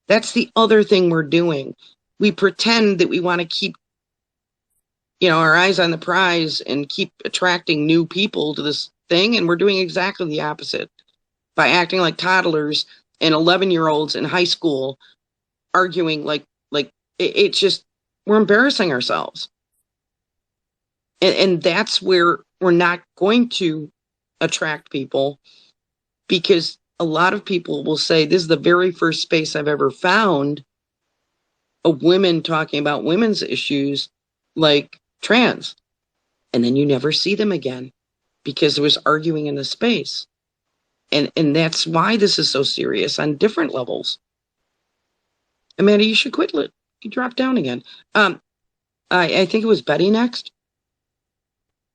That's the other thing we're doing. We pretend that we want to keep, our eyes on the prize and keep attracting new people to this thing. And we're doing exactly the opposite by acting like toddlers and 11-year-olds in high school arguing like it's just, we're embarrassing ourselves. And that's where we're not going to attract people, because a lot of people will say, this is the very first space I've ever found of women talking about women's issues like trans. And then you never see them again because there was arguing in the space. And that's why this is so serious on different levels. Amanda, you should quit. You dropped down again. I think it was Betty next.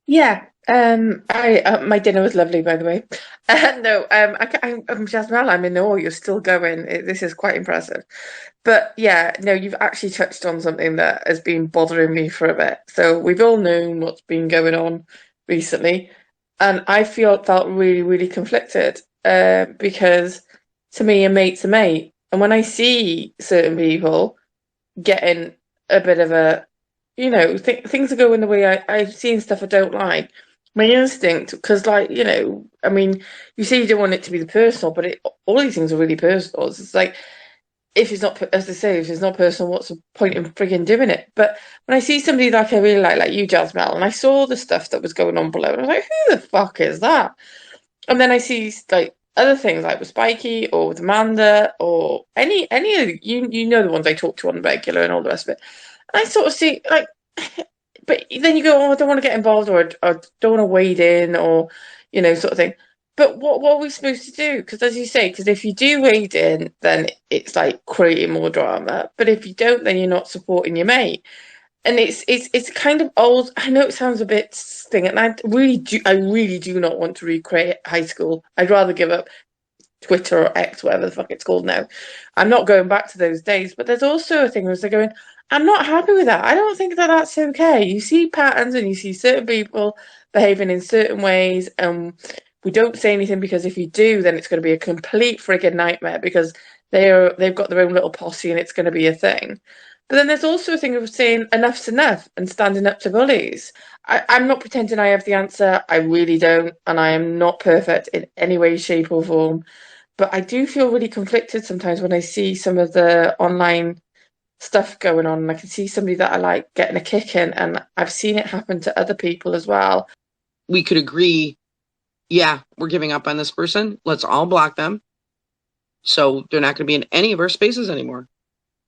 Yeah. I my dinner was lovely, by the way. No, I'm Jasmine. I'm in awe. You're still going. This is quite impressive. But yeah, no, you've actually touched on something that has been bothering me for a bit. So we've all known what's been going on recently, and I felt really, really conflicted. Because to me, a mate's a mate, and when I see certain people getting a bit of a, things are going the way I've seen stuff I don't like. My instinct, because I mean, you say you don't want it to be the personal, but all these things are really personal. It's like, if it's not, as they say, if it's not personal, what's the point in frigging doing it? But when I see somebody like I really like you, Jasmine, and I saw the stuff that was going on below, and I was like, who the fuck is that? And then I see like other things like with Spiky or with Amanda or any of you know the ones I talk to on the regular and all the rest of it. And I sort of see like, but then you go, oh, I don't want to get involved, or I don't want to wade in, or sort of thing. But what are we supposed to do? Because as you say, because if you do wade in, then it's like creating more drama. But if you don't, then you're not supporting your mate. And it's kind of old. I know it sounds a bit sting, and I really do not want to recreate high school. I'd rather give up Twitter or X, whatever the fuck it's called now. I'm not going back to those days. But there's also a thing where they're going, I'm not happy with that. I don't think that that's okay. You see patterns and you see certain people behaving in certain ways, and we don't say anything because if you do, then it's going to be a complete frigging nightmare because they've got their own little posse and it's going to be a thing. But then there's also a thing of saying enough's enough and standing up to bullies. I'm not pretending I have the answer. I really don't, and I am not perfect in any way, shape, or form. But I do feel really conflicted sometimes when I see some of the online stuff going on. And I can see somebody that I like getting a kick in, and I've seen it happen to other people as well. We could agree, yeah, we're giving up on this person. Let's all block them. So they're not going to be in any of our spaces anymore,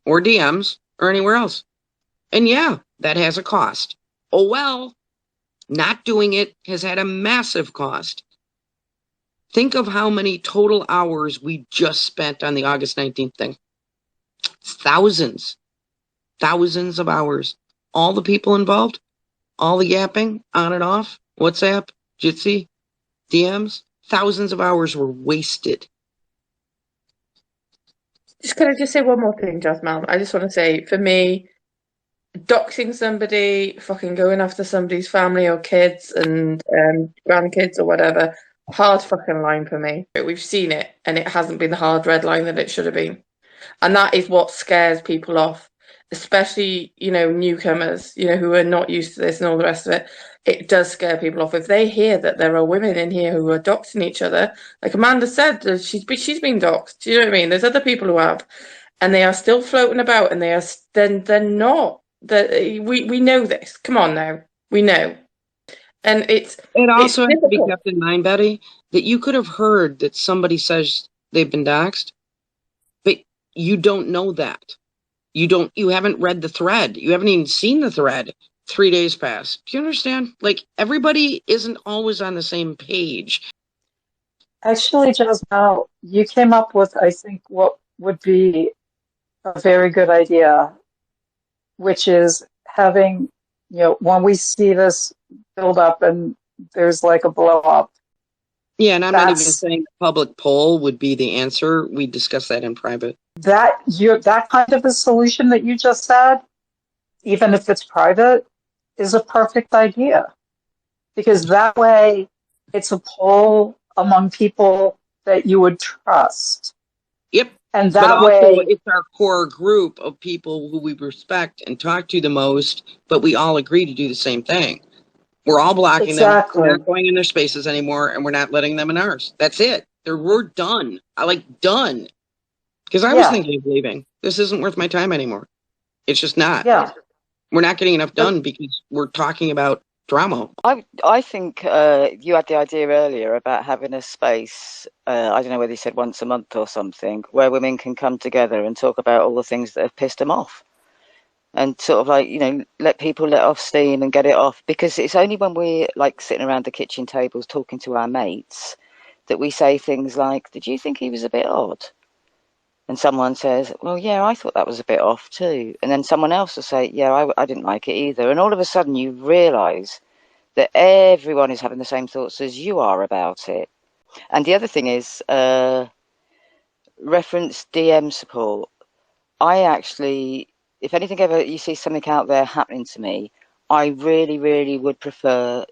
or DMs, or anywhere else. And yeah, that has a cost. Oh, well, not doing it has had a massive cost. Think of how many total hours we just spent on the August 19th thing. Thousands, thousands of hours. All the people involved, all the yapping on and off, WhatsApp, Jitsi, DMs, thousands of hours were wasted. Just can I just say one more thing, Jasmine? I just want to say, for me, doxing somebody, fucking going after somebody's family or kids and grandkids or whatever, hard fucking line for me. We've seen it, and it hasn't been the hard red line that it should have been. And that is what scares people off, especially, newcomers, who are not used to this and all the rest of it. It does scare people off. If they hear that there are women in here who are doxing each other, like Amanda said, she's been doxed. Do you know what I mean? There's other people who have, and they are still floating about, and then they're not. We know this. Come on now, we know, and It it's also has to be difficult. kept in mind, Betty, that you could have heard that somebody says they've been doxxed, but you don't know that. You haven't read the thread. You haven't even seen the thread. 3 days pass. Do you understand? Like, everybody isn't always on the same page. Actually, Jasmine, you came up with, I think, what would be a very good idea, which is having, when we see this build up and there's like a blow up, Yeah, and I'm not even that's saying the public poll would be the answer. We discussed that in private. that kind of a solution that you just said, even if it's private, is a perfect idea. Because that way it's a poll among people that you would trust. Yep. And But that also, way, it's our core group of people who we respect and talk to the most, but we all agree to do the same thing. We're all blocking them. We're exactly. not going in their spaces anymore, and we're not letting them in ours. That's it. We're done. I like done. Because I was Yeah, thinking of leaving. This isn't worth my time anymore. It's just not. yeah. We're not getting enough But done because we're talking about drama. I think you had the idea earlier about having a space. I don't know whether you said once a month or something, where women can come together and talk about all the things that have pissed them off, and sort of like let people let off steam and get it off. Because it's only when we're like sitting around the kitchen tables talking to our mates that we say things like, "Did you think he was a bit odd?" And someone says, "Well, yeah, I thought that was a bit off too." And then someone else will say, "Yeah, I didn't like it either." And all of a sudden, you realise that everyone is having the same thoughts as you are about it. And the other thing is reference DM support. I actually, if anything ever you see something out there happening to me, I really, really would prefer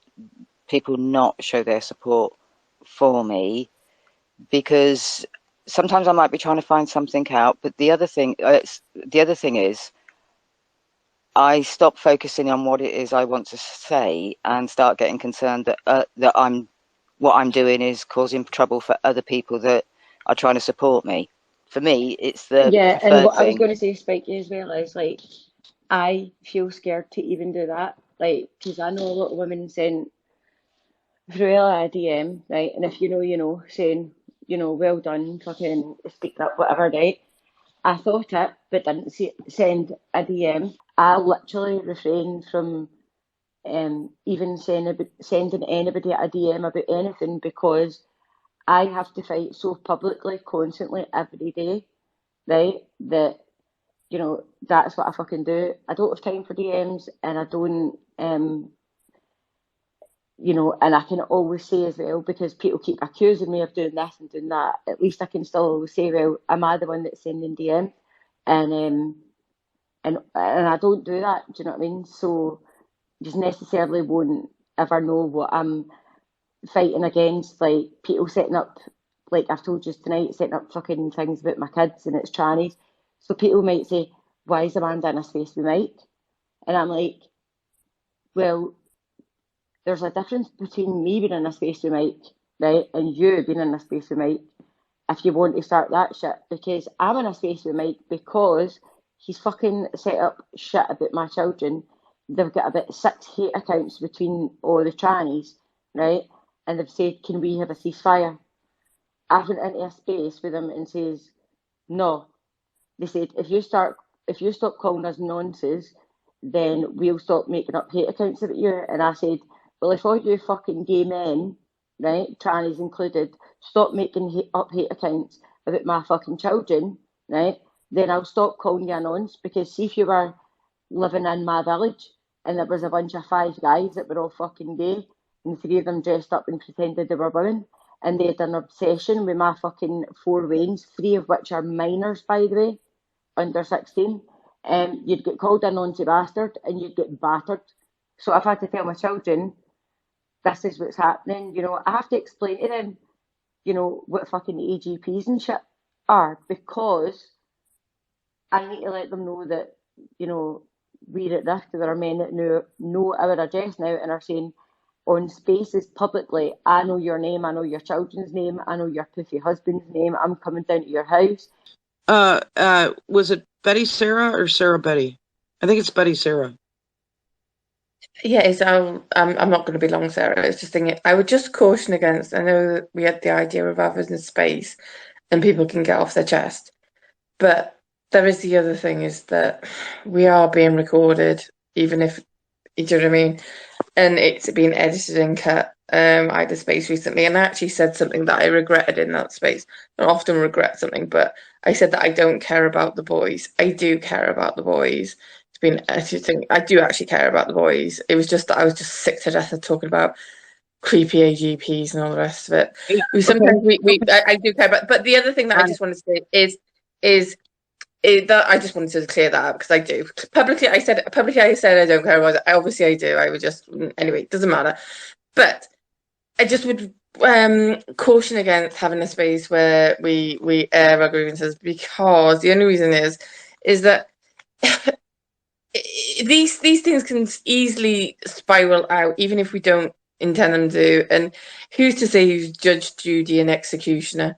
people not show their support for me, because sometimes I might be trying to find something out. But the other thing is, I stop focusing on what it is I want to say and start getting concerned that what I'm doing is causing trouble for other people that are trying to support me. For me, it's the Yeah, and preferred what I was thing. going to say, Spiky, as well, is like I feel scared to even do that, like because I know a lot of women send through a DM, right? And if you know, saying, well done, fucking speak up, whatever, right? I thought it, but didn't send a DM. I literally refrained from even sending anybody a DM about anything because I have to fight so publicly, constantly, every day, right? That that's what I fucking do. I don't have time for DMs, and I don't, and I can always say as well, because people keep accusing me of doing this and doing that. At least I can still always say, well, am I the one that's sending DM? And and I don't do that. Do you know what I mean? So just necessarily won't ever know what I'm fighting against. Like people setting up, like I've told you tonight, setting up fucking things about my kids and it's trannies. So people might say, why is Amanda in a space with Mike? And I'm like, well, there's a difference between me being in a space with Mike, right, and you being in a space with Mike, if you want to start that shit. Because I'm in a space with Mike because he's fucking set up shit about my children. They've got about 6 hate accounts between all the trannies, right? And they've said, can we have a ceasefire? I went into a space with them and says, no. They said, if you stop calling us nonces, then we'll stop making up hate accounts about you. And I said, well, if all you fucking gay men, right, trannies included, stop making up hate accounts about my fucking children, right, then I'll stop calling you a nonce. Because see, if you were living in my village and there was a bunch of 5 guys that were all fucking gay and 3 of them dressed up and pretended they were women and they had an obsession with my fucking 4 wains, 3 of which are minors, by the way, under 16, you'd get called a noncy bastard and you'd get battered. So I've had to tell my children, this is what's happening. I have to explain to them, what fucking AGPs and shit are, because I need to let them know that, we're at risk. There are men that know our address now and are saying on spaces publicly, I know your name, I know your children's name, I know your poofy husband's name, I'm coming down to your house. Was it Betty Sarah or Sarah Betty? I think it's Betty Sarah. Yeah, I'm not going to be long, Sarah. It's just thinking, I would just caution against, I know that we had the idea of others in space and people can get off their chest, but there is the other thing is that we are being recorded, even if, you know what I mean? And it's been edited and cut. I had a space recently and I actually said something that I regretted in that space. I often regret something, but I said that I don't care about the boys. I do care about the boys. It's been editing. I do actually care about the boys. It was just that I was just sick to death of talking about creepy AGPs and all the rest of it. Yeah. We Okay. sometimes I do care about, but the other thing that I just want to say is that I just wanted to clear that up because I do. Publicly I said I don't care about it. Obviously I do. I would just, anyway, it doesn't matter. But I just would caution against having a space where we air our grievances, because the only reason is that these things can easily spiral out, even if we don't intend them to. And who's to say who's Judge, Judy, and executioner?